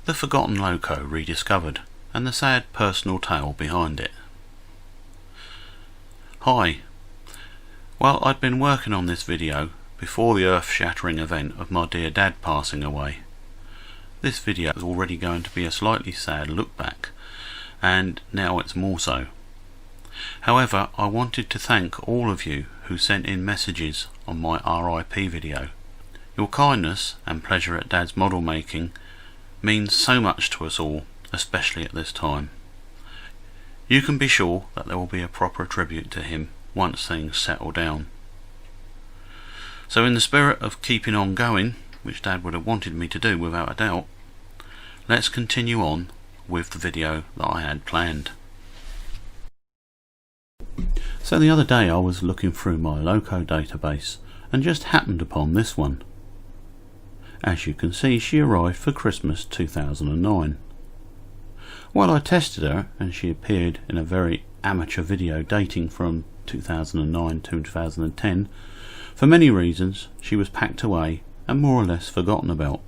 The forgotten loco rediscovered, and the sad personal tale behind it. Hi. Well, I'd been working on this video before the earth-shattering event of my dear dad passing away. This video is already going to be a slightly sad look back, and now it's more so. However, I wanted to thank all of you who sent in messages on my RIP video. Your kindness and pleasure at Dad's model making means so much to us all, especially at this time. You can be sure that there will be a proper tribute to him once things settle down. So in the spirit of keeping on going, which Dad would have wanted me to do without a doubt, let's continue on with the video that I had planned. So the other day I was looking through my loco database and just happened upon this one. As you can see, she arrived for Christmas 2009. Well, I tested her and she appeared in a very amateur video dating from 2009 to 2010. For many reasons, she was packed away and more or less forgotten about.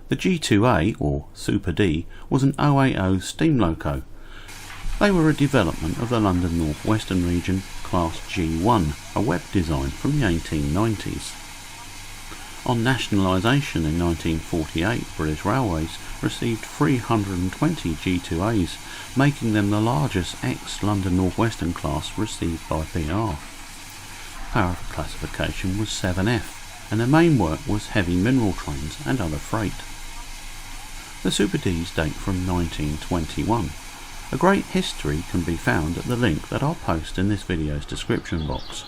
The G2A, or Super D, was an 080 steam loco. They were a development of the London North Western region class G1, a web design from the 1890s. On nationalisation in 1948, British Railways received 320 G2As, making them the largest ex-London North Western class received by BR. Power classification was 7F, and the main work was heavy mineral trains and other freight. The Super Ds date from 1921. A great history can be found at the link that I'll post in this video's description box.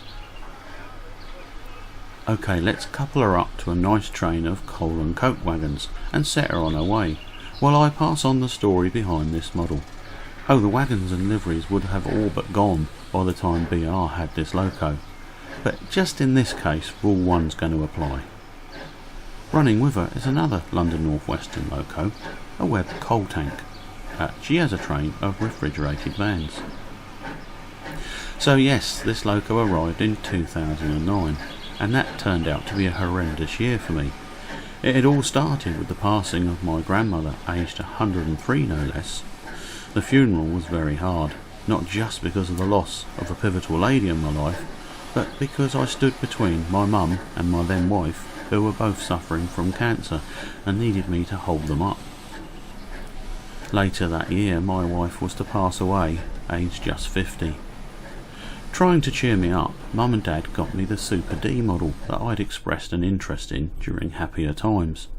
Okay, let's couple her up to a nice train of coal and coke wagons and set her on her way, while I pass on the story behind this model. Oh, the wagons and liveries would have all but gone by the time BR had this loco, but just in this case Rule 1's going to apply. Running with her is another London North Western loco, a web coal tank. She has a train of refrigerated vans. So yes, this loco arrived in 2009. And that turned out to be a horrendous year for me. It had all started with the passing of my grandmother, aged 103 no less. The funeral was very hard, not just because of the loss of a pivotal lady in my life, but because I stood between my mum and my then wife, who were both suffering from cancer and needed me to hold them up. Later that year, my wife was to pass away, aged just 50. Trying to cheer me up, Mum and Dad got me the Super D model that I'd expressed an interest in during happier times.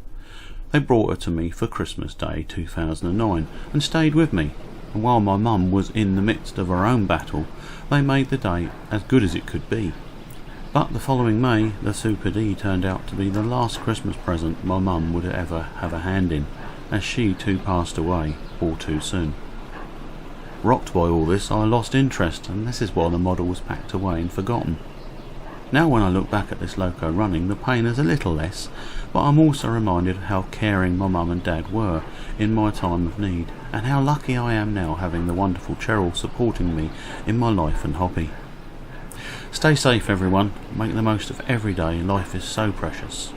They brought her to me for Christmas Day 2009 and stayed with me, and while my mum was in the midst of her own battle, they made the day as good as it could be. But the following May, the Super D turned out to be the last Christmas present my mum would ever have a hand in, as she too passed away all too soon. Rocked by all this, I lost interest, and this is why the model was packed away and forgotten. Now when I look back at this loco running, the pain is a little less, but I'm also reminded of how caring my mum and dad were in my time of need, and how lucky I am now having the wonderful Cheryl supporting me in my life and hobby. Stay safe everyone, make the most of every day, life is so precious.